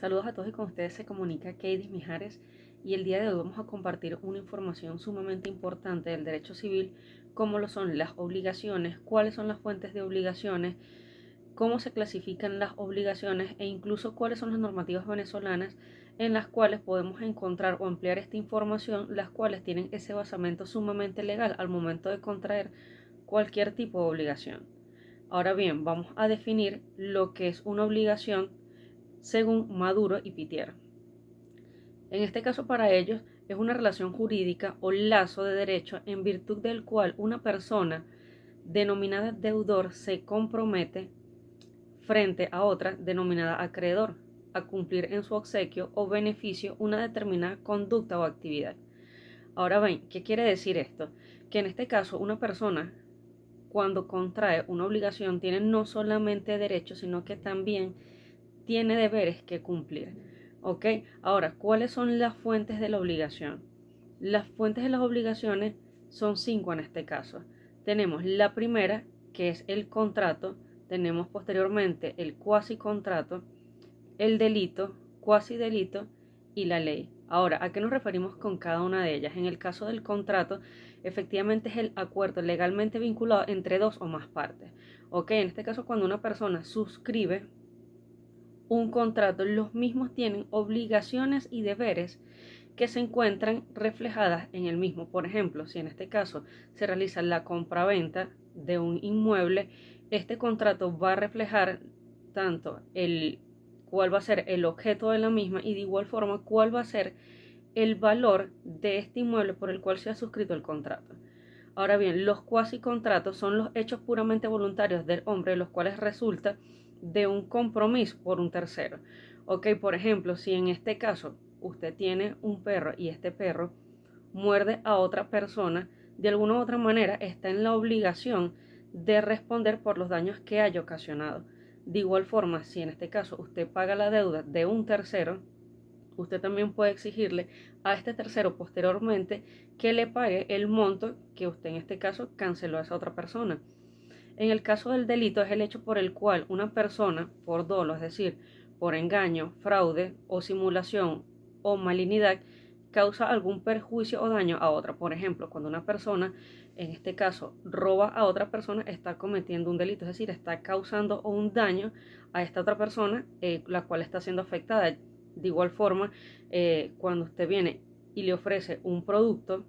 Saludos a todos y con ustedes se comunica Katie Mijares y el día de hoy vamos a compartir una información sumamente importante del derecho civil, como lo son las obligaciones, cuáles son las fuentes de obligaciones, cómo se clasifican las obligaciones e incluso cuáles son las normativas venezolanas en las cuales podemos encontrar o ampliar esta información, las cuales tienen ese basamento sumamente legal al momento de contraer cualquier tipo de obligación. Ahora bien, vamos a definir lo que es una obligación según Maduro y Pittier. En este caso para ellos es una relación jurídica o lazo de derecho en virtud del cual una persona denominada deudor se compromete frente a otra denominada acreedor a cumplir en su obsequio o beneficio una determinada conducta o actividad. Ahora ven, ¿qué quiere decir esto? Que en este caso una persona cuando contrae una obligación tiene no solamente derechos, sino que también tiene deberes que cumplir. ¿Ok? Ahora, ¿cuáles son las fuentes de la obligación? Las fuentes de las obligaciones son 5 en este caso. Tenemos la primera, que es el contrato. Tenemos posteriormente el cuasi contrato, el delito, cuasi delito y la ley. Ahora, ¿a qué nos referimos con cada una de ellas? En el caso del contrato, efectivamente es el acuerdo legalmente vinculado entre dos o más partes. ¿Ok? En este caso, cuando una persona suscribe un contrato, los mismos tienen obligaciones y deberes que se encuentran reflejadas en el mismo. Por ejemplo, si en este caso se realiza la compraventa de un inmueble, este contrato va a reflejar tanto cuál va a ser el objeto de la misma y de igual forma cuál va a ser el valor de este inmueble por el cual se ha suscrito el contrato. Ahora bien, los cuasi contratos son los hechos puramente voluntarios del hombre, los cuales resulta de un compromiso por un tercero. Ok, por ejemplo, si en este caso usted tiene un perro y este perro muerde a otra persona, de alguna u otra manera está en la obligación de responder por los daños que haya ocasionado. De igual forma, si en este caso usted paga la deuda de un tercero, usted también puede exigirle a este tercero posteriormente que le pague el monto que usted en este caso canceló a esa otra persona. En el caso del delito es el hecho por el cual una persona, por dolo, es decir, por engaño, fraude o simulación o malignidad, causa algún perjuicio o daño a otra. Por ejemplo, cuando una persona, en este caso, roba a otra persona, está cometiendo un delito, es decir, está causando un daño a esta otra persona, la cual está siendo afectada. De igual forma, cuando usted viene y le ofrece un producto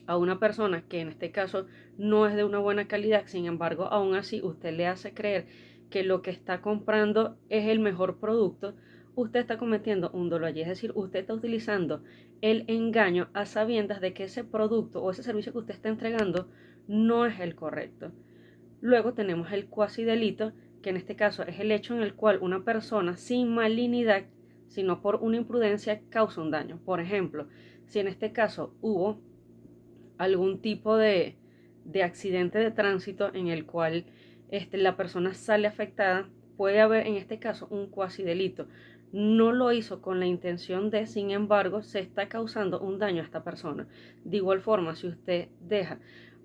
a una persona que en este caso no es de una buena calidad, sin embargo, aún así usted le hace creer que lo que está comprando es el mejor producto, usted está cometiendo un dolo allí, es decir, usted está utilizando el engaño a sabiendas de que ese producto o ese servicio que usted está entregando no es el correcto. Luego tenemos el cuasi delito, que en este caso es el hecho en el cual una persona sin malignidad, sino por una imprudencia, causa un daño. Por ejemplo, si en este caso hubo algún tipo de accidente de tránsito en el cual la persona sale afectada, puede haber en este caso un cuasi delito. No lo hizo con la intención de, sin embargo, se está causando un daño a esta persona. De igual forma, si usted deja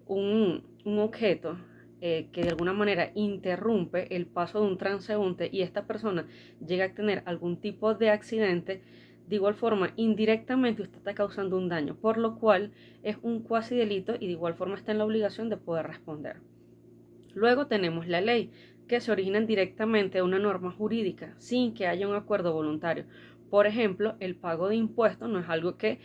un objeto que de alguna manera interrumpe el paso de un transeúnte y esta persona llega a tener algún tipo de accidente, de igual forma, indirectamente usted está causando un daño, por lo cual es un cuasi delito y de igual forma está en la obligación de poder responder. Luego tenemos la ley, que se originan directamente de una norma jurídica, sin que haya un acuerdo voluntario. Por ejemplo, el pago de impuestos no es algo que,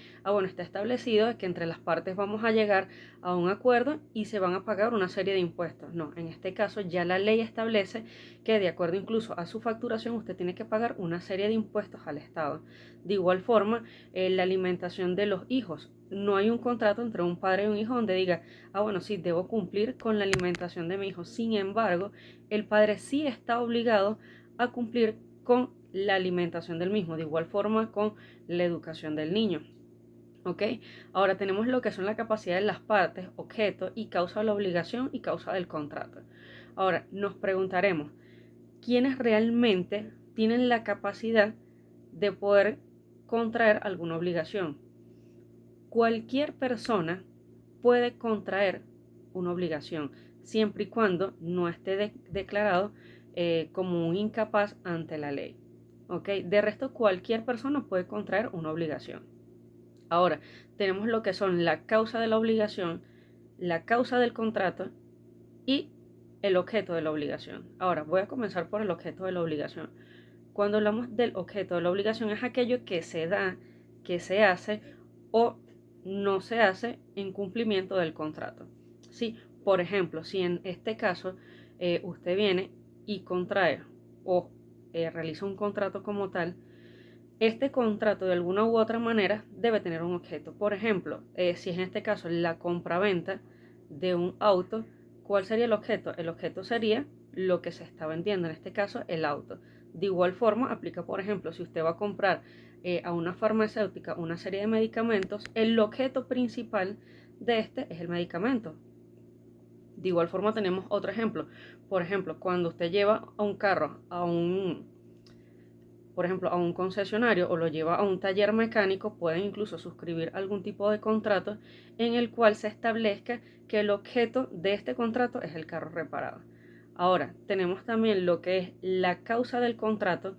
está establecido, es que entre las partes vamos a llegar a un acuerdo y se van a pagar una serie de impuestos. No, en este caso ya la ley establece que de acuerdo incluso a su facturación usted tiene que pagar una serie de impuestos al Estado. De igual forma, la alimentación de los hijos. No hay un contrato entre un padre y un hijo donde diga, sí, debo cumplir con la alimentación de mi hijo. Sin embargo, el padre sí está obligado a cumplir con la alimentación del mismo, de igual forma con la educación del niño. ¿Ok? Ahora tenemos lo que son la capacidad de las partes, objeto y causa de la obligación y causa del contrato. Ahora, nos preguntaremos, ¿quiénes realmente tienen la capacidad de poder contraer alguna obligación? Cualquier persona puede contraer una obligación, siempre y cuando no esté declarado como un incapaz ante la ley. ¿ok? De resto, cualquier persona puede contraer una obligación. Ahora, tenemos lo que son la causa de la obligación, la causa del contrato y el objeto de la obligación. Ahora, voy a comenzar por el objeto de la obligación. Cuando hablamos del objeto de la obligación es aquello que se da, que se hace o no se hace en cumplimiento del contrato. Sí, por ejemplo, si en este caso usted viene y contrae o realiza un contrato como tal, este contrato de alguna u otra manera debe tener un objeto. Por ejemplo, si es en este caso la compraventa de un auto, ¿cuál sería el objeto? El objeto sería lo que se está vendiendo, en este caso el auto. De igual forma, aplica, por ejemplo, si usted va a comprar a una farmacéutica una serie de medicamentos, el objeto principal de este es el medicamento. De igual forma tenemos otro ejemplo. Por ejemplo, cuando usted lleva a un carro por ejemplo, a un concesionario o lo lleva a un taller mecánico, pueden incluso suscribir algún tipo de contrato en el cual se establezca que el objeto de este contrato es el carro reparado. Ahora, tenemos también lo que es la causa del contrato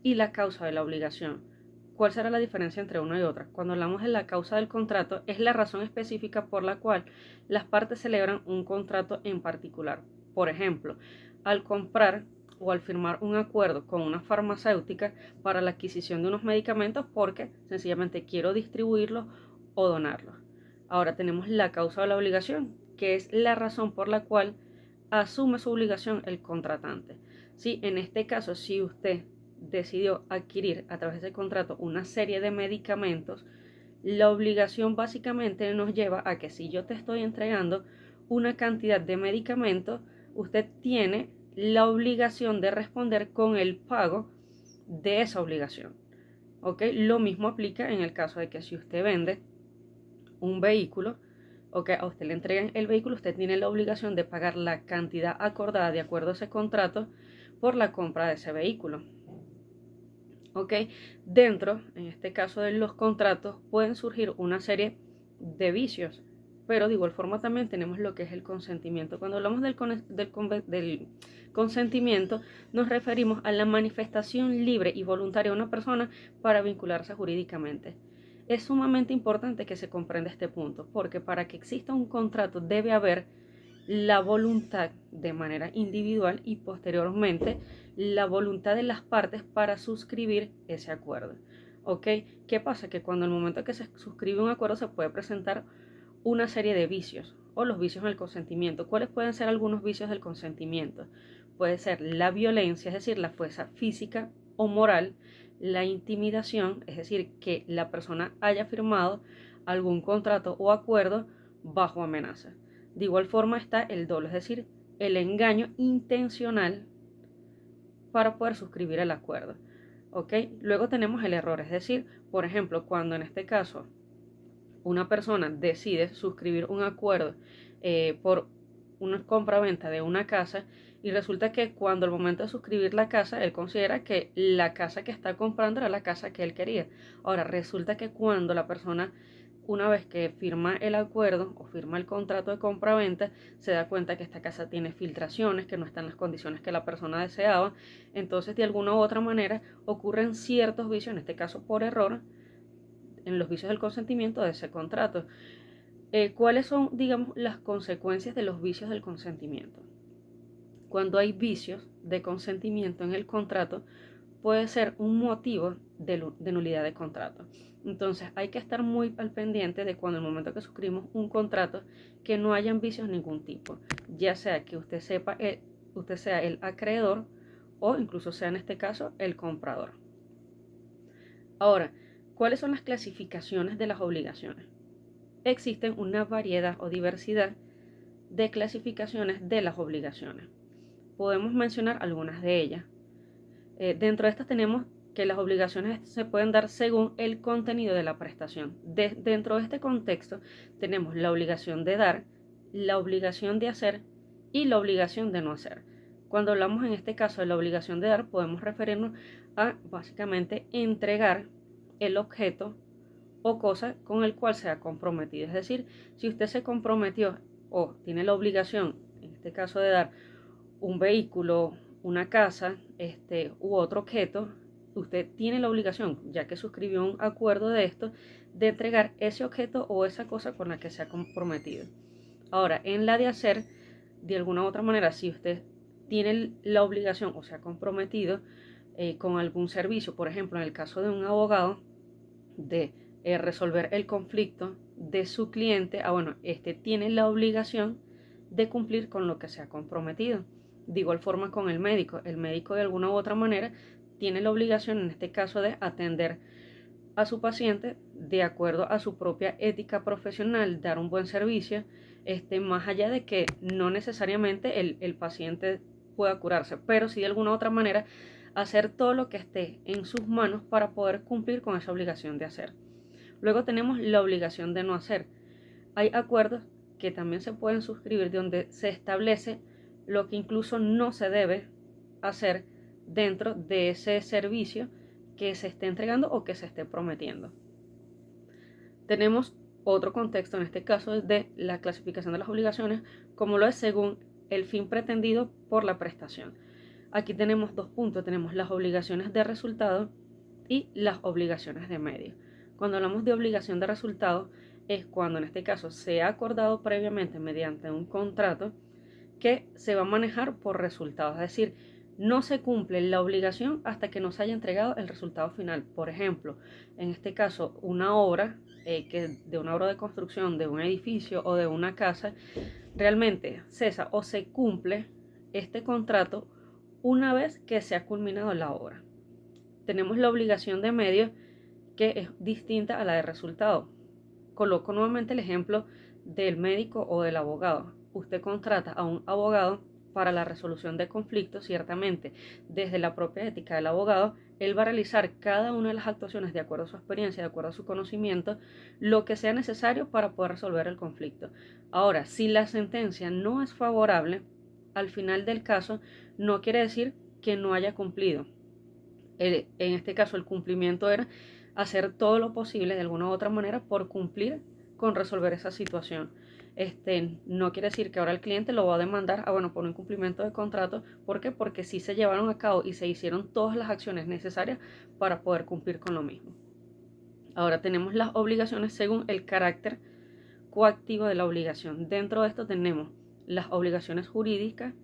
y la causa de la obligación. ¿Cuál será la diferencia entre una y otra? Cuando hablamos de la causa del contrato, es la razón específica por la cual las partes celebran un contrato en particular. Por ejemplo, al comprar o al firmar un acuerdo con una farmacéutica para la adquisición de unos medicamentos porque sencillamente quiero distribuirlos o donarlos. Ahora tenemos la causa de la obligación, que es la razón por la cual asume su obligación el contratante. Sí, en este caso, si usted decidió adquirir a través del contrato una serie de medicamentos, la obligación básicamente nos lleva a que si yo te estoy entregando una cantidad de medicamentos, usted tiene la obligación de responder con el pago de esa obligación. ¿Ok? Lo mismo aplica en el caso de que si usted vende un vehículo, o que a usted le entregan el vehículo, usted tiene la obligación de pagar la cantidad acordada de acuerdo a ese contrato por la compra de ese vehículo. ¿Ok? Dentro, en este caso de los contratos, pueden surgir una serie de vicios, pero de igual forma también tenemos lo que es el consentimiento. Cuando hablamos del consentimiento, nos referimos a la manifestación libre y voluntaria de una persona para vincularse jurídicamente. Es sumamente importante que se comprenda este punto, porque para que exista un contrato debe haber la voluntad de manera individual y posteriormente la voluntad de las partes para suscribir ese acuerdo. ¿Ok? ¿Qué pasa? Que cuando al momento que se suscribe un acuerdo se puede presentar una serie de vicios o los vicios del consentimiento. ¿Cuáles pueden ser algunos vicios del consentimiento? Puede ser la violencia, es decir, la fuerza física o moral, la intimidación, es decir, que la persona haya firmado algún contrato o acuerdo bajo amenaza. De igual forma está el dolo, es decir, el engaño intencional para poder suscribir el acuerdo. ¿Ok? Luego tenemos el error, es decir, por ejemplo, cuando en este caso una persona decide suscribir un acuerdo por una compra-venta de una casa y resulta que cuando al momento de suscribir la casa, él considera que la casa que está comprando era la casa que él quería. Ahora, resulta que cuando la persona, una vez que firma el acuerdo o firma el contrato de compra-venta, se da cuenta que esta casa tiene filtraciones, que no están en las condiciones que la persona deseaba. Entonces, de alguna u otra manera, ocurren ciertos vicios, en este caso por error, en los vicios del consentimiento de ese contrato. ¿Cuáles son, digamos, las consecuencias de los vicios del consentimiento? Cuando hay vicios de consentimiento en el contrato, puede ser un motivo de nulidad de contrato. Entonces hay que estar muy al pendiente de cuando el momento que suscribimos un contrato que no hayan vicios de ningún tipo, ya sea que usted sepa, usted sea el acreedor o incluso sea en este caso el comprador. Ahora, ¿cuáles son las clasificaciones de las obligaciones? Existen una variedad o diversidad de clasificaciones de las obligaciones. Podemos mencionar algunas de ellas. Dentro de estas tenemos que las obligaciones se pueden dar según el contenido de la prestación. Dentro de este contexto tenemos la obligación de dar, la obligación de hacer y la obligación de no hacer. Cuando hablamos en este caso de la obligación de dar, podemos referirnos a básicamente entregar el objeto o cosa con el cual se ha comprometido. Es decir, si usted se comprometió o tiene la obligación, en este caso de dar un vehículo, una casa, u otro objeto, usted tiene la obligación, ya que suscribió un acuerdo de esto, de entregar ese objeto o esa cosa con la que se ha comprometido. Ahora, en la de hacer, de alguna u otra manera, si usted tiene la obligación o se ha comprometido con algún servicio, por ejemplo, en el caso de un abogado, de resolver el conflicto de su cliente, bueno, este tiene la obligación de cumplir con lo que se ha comprometido. De igual forma con el médico de alguna u otra manera tiene la obligación en este caso de atender a su paciente de acuerdo a su propia ética profesional, dar un buen servicio, más allá de que no necesariamente el paciente pueda curarse, pero sí de alguna u otra manera hacer todo lo que esté en sus manos para poder cumplir con esa obligación de hacer. Luego tenemos la obligación de no hacer. Hay acuerdos que también se pueden suscribir donde se establece lo que incluso no se debe hacer dentro de ese servicio que se esté entregando o que se esté prometiendo. Tenemos otro contexto, en este caso es de la clasificación de las obligaciones, como lo es según el fin pretendido por la prestación. Aquí tenemos dos puntos, tenemos las obligaciones de resultado y las obligaciones de medio. Cuando hablamos de obligación de resultado es cuando en este caso se ha acordado previamente mediante un contrato que se va a manejar por resultados, es decir, no se cumple la obligación hasta que no se haya entregado el resultado final. Por ejemplo, en este caso, una obra, de una obra de construcción de un edificio o de una casa, realmente cesa o se cumple este contrato una vez que se ha culminado la obra. Tenemos la obligación de medio, que es distinta a la de resultado. Coloco nuevamente el ejemplo del médico o del abogado. Usted contrata a un abogado para la resolución de conflictos, ciertamente desde la propia ética del abogado, él va a realizar cada una de las actuaciones de acuerdo a su experiencia, de acuerdo a su conocimiento, lo que sea necesario para poder resolver el conflicto. Ahora, si la sentencia no es favorable, al final del caso, no quiere decir que no haya cumplido. En este caso, el cumplimiento era hacer todo lo posible de alguna u otra manera por cumplir con resolver esa situación. No quiere decir que ahora el cliente lo va a demandar por un incumplimiento de contrato. ¿Por qué? Porque sí se llevaron a cabo y se hicieron todas las acciones necesarias para poder cumplir con lo mismo. Ahora tenemos las obligaciones según el carácter coactivo de la obligación. Dentro de esto tenemos las obligaciones jurídicas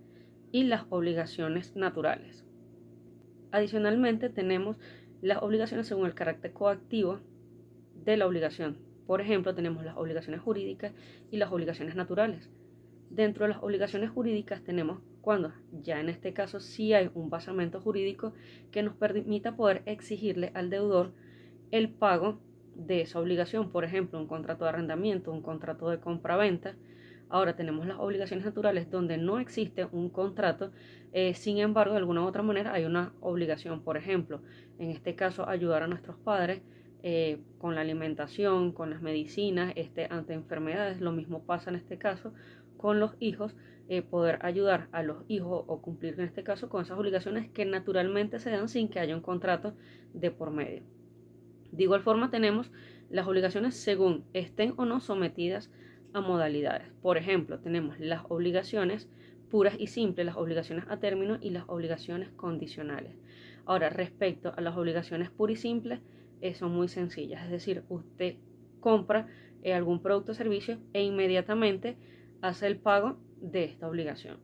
y las obligaciones naturales. Adicionalmente tenemos las obligaciones según el carácter coactivo de la obligación. Por ejemplo, tenemos las obligaciones jurídicas y las obligaciones naturales. Dentro de las obligaciones jurídicas tenemos cuando ya en este caso sí hay un basamento jurídico que nos permita poder exigirle al deudor el pago de esa obligación. Por ejemplo, un contrato de arrendamiento, un contrato de compra-venta. Ahora tenemos las obligaciones naturales donde no existe un contrato, sin embargo, de alguna u otra manera hay una obligación. Por ejemplo, en este caso, ayudar a nuestros padres con la alimentación, con las medicinas, ante enfermedades. Lo mismo pasa en este caso con los hijos, poder ayudar a los hijos o cumplir en este caso con esas obligaciones que naturalmente se dan sin que haya un contrato de por medio. De igual forma tenemos las obligaciones según estén o no sometidas a modalidades. Por ejemplo, tenemos las obligaciones puras y simples, las obligaciones a término y las obligaciones condicionales. Ahora, respecto a las obligaciones puras y simples, son muy sencillas, es decir, usted compra algún producto o servicio e inmediatamente hace el pago de esta obligación.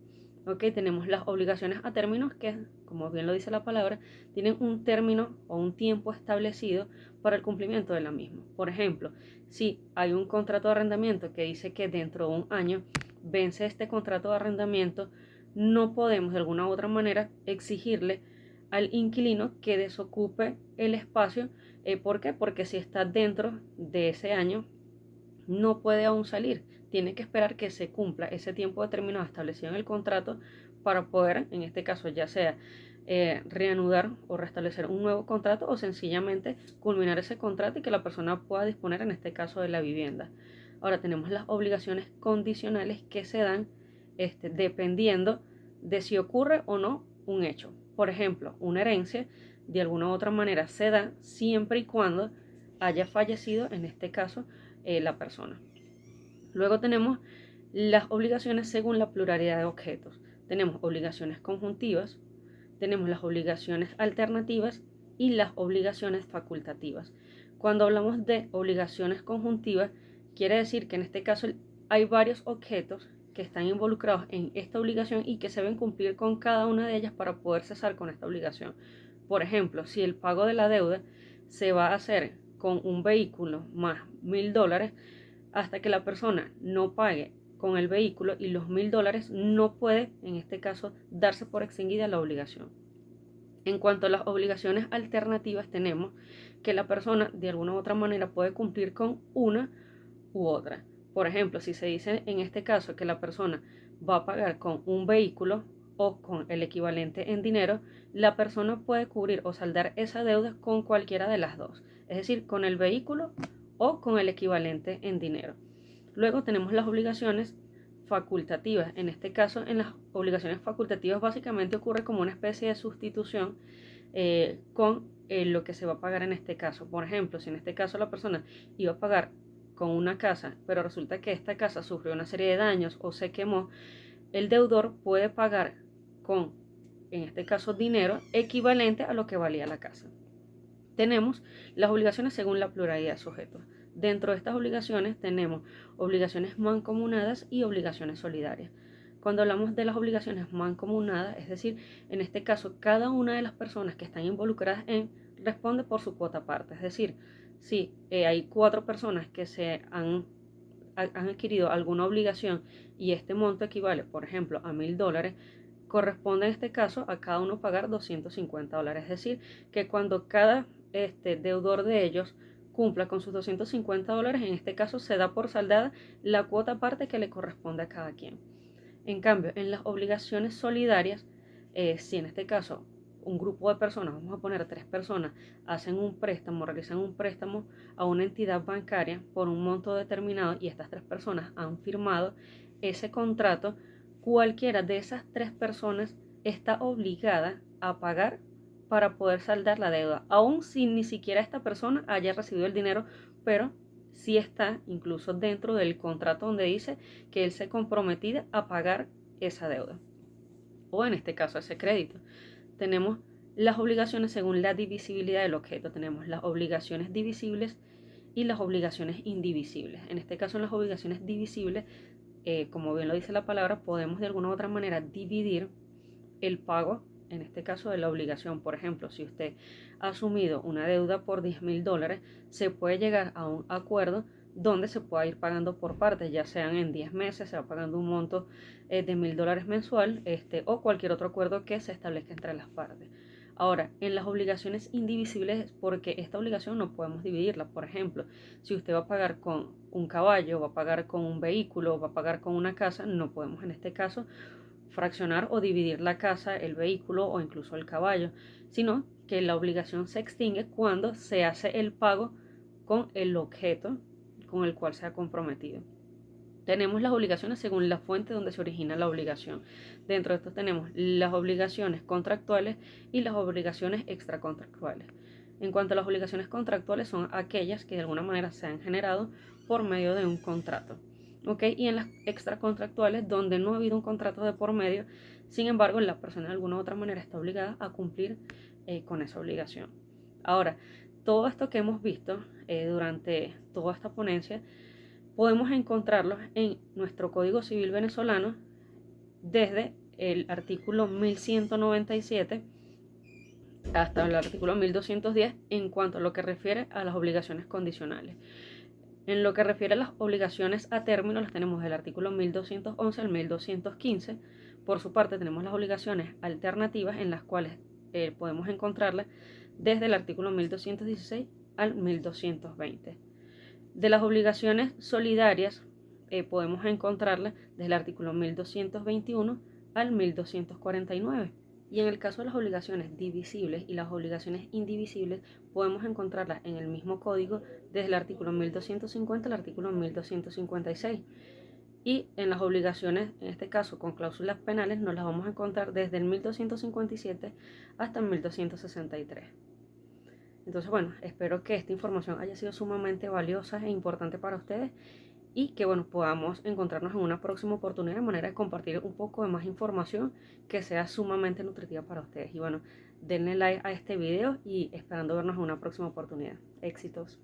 ¿Ok? Tenemos las obligaciones a términos que, como bien lo dice la palabra, tienen un término o un tiempo establecido para el cumplimiento de la misma. Por ejemplo, si hay un contrato de arrendamiento que dice que dentro de un año vence este contrato de arrendamiento, no podemos de alguna u otra manera exigirle al inquilino que desocupe el espacio. ¿Por qué? Porque si está dentro de ese año, no puede aún salir. Tiene que esperar que se cumpla ese tiempo determinado establecido en el contrato para poder, en este caso, ya sea reanudar o restablecer un nuevo contrato o sencillamente culminar ese contrato y que la persona pueda disponer, en este caso, de la vivienda. Ahora tenemos las obligaciones condicionales que se dan dependiendo de si ocurre o no un hecho. Por ejemplo, una herencia de alguna u otra manera se da siempre y cuando haya fallecido, en este caso, la persona. Luego tenemos las obligaciones según la pluralidad de objetos. Tenemos obligaciones conjuntivas, tenemos las obligaciones alternativas y las obligaciones facultativas. Cuando hablamos de obligaciones conjuntivas, quiere decir que en este caso hay varios objetos que están involucrados en esta obligación y que se deben cumplir con cada una de ellas para poder cesar con esta obligación. Por ejemplo, si el pago de la deuda se va a hacer con un vehículo más $1000, hasta que la persona no pague con el vehículo y los $1000, no puede, en este caso, darse por extinguida la obligación. En cuanto a las obligaciones alternativas, tenemos que la persona de alguna u otra manera puede cumplir con una u otra. Por ejemplo, si se dice en este caso que la persona va a pagar con un vehículo o con el equivalente en dinero, la persona puede cubrir o saldar esa deuda con cualquiera de las dos, es decir, con el vehículo o con el equivalente en dinero. Luego tenemos las obligaciones facultativas. En este caso, en las obligaciones facultativas básicamente ocurre como una especie de sustitución con lo que se va a pagar en este caso. Por ejemplo, si en este caso la persona iba a pagar con una casa, pero resulta que esta casa sufrió una serie de daños o se quemó, el deudor puede pagar con, en este caso, dinero equivalente a lo que valía la casa. Tenemos las obligaciones según la pluralidad de sujetos. Dentro de estas obligaciones tenemos obligaciones mancomunadas y obligaciones solidarias. Cuando hablamos de las obligaciones mancomunadas, es decir, en este caso cada una de las personas que están involucradas responde por su cuota aparte. Es decir, si hay 4 personas que se han adquirido alguna obligación y este monto equivale, por ejemplo, a $1000, corresponde en este caso a cada uno pagar $250. Es decir, que cuando cada deudor de ellos cumpla con sus $250, en este caso se da por saldada la cuota aparte que le corresponde a cada quien. En cambio, en las obligaciones solidarias, si en este caso un grupo de personas, vamos a poner 3 personas, hacen un préstamo, realizan un préstamo a una entidad bancaria por un monto determinado y estas 3 personas han firmado ese contrato, cualquiera de esas 3 personas está obligada a pagar para poder saldar la deuda, aun si ni siquiera esta persona haya recibido el dinero, pero sí está incluso dentro del contrato donde dice que él se comprometió a pagar esa deuda, o en este caso ese crédito. Tenemos las obligaciones según la divisibilidad del objeto. Tenemos las obligaciones divisibles y las obligaciones indivisibles. En este caso, en las obligaciones divisibles, como bien lo dice la palabra, podemos de alguna u otra manera dividir el pago, en este caso de la obligación. Por ejemplo, si usted ha asumido una deuda por $10,000, se puede llegar a un acuerdo donde se pueda ir pagando por partes, ya sean en 10 meses, se va pagando un monto de $1000 mensual, o cualquier otro acuerdo que se establezca entre las partes. Ahora, en las obligaciones indivisibles, porque esta obligación no podemos dividirla. Por ejemplo, si usted va a pagar con un caballo, va a pagar con un vehículo, va a pagar con una casa, no podemos en este caso fraccionar o dividir la casa, el vehículo o incluso el caballo, sino que la obligación se extingue cuando se hace el pago con el objeto con el cual se ha comprometido. Tenemos las obligaciones según la fuente donde se origina la obligación. Dentro de esto tenemos las obligaciones contractuales y las obligaciones extracontractuales. En cuanto a las obligaciones contractuales, son aquellas que de alguna manera se han generado por medio de un contrato. Y en las extracontractuales, donde no ha habido un contrato de por medio, sin embargo, la persona de alguna u otra manera está obligada a cumplir con esa obligación. Ahora, todo esto que hemos visto durante toda esta ponencia, podemos encontrarlos en nuestro Código Civil venezolano desde el artículo 1197 hasta el artículo 1210 en cuanto a lo que refiere a las obligaciones condicionales. En lo que refiere a las obligaciones a término, las tenemos del artículo 1211 al 1215. Por su parte, tenemos las obligaciones alternativas, en las cuales podemos encontrarlas desde el artículo 1216 al 1220. De las obligaciones solidarias, podemos encontrarlas desde el artículo 1221 al 1249. Y en el caso de las obligaciones divisibles y las obligaciones indivisibles, podemos encontrarlas en el mismo código desde el artículo 1250 al artículo 1256. Y en las obligaciones, en este caso con cláusulas penales, nos las vamos a encontrar desde el 1257 hasta el 1263. Entonces, bueno, espero que esta información haya sido sumamente valiosa e importante para ustedes y que, bueno, podamos encontrarnos en una próxima oportunidad de manera de compartir un poco de más información que sea sumamente nutritiva para ustedes. Y bueno, denle like a este video y esperando vernos en una próxima oportunidad. Éxitos.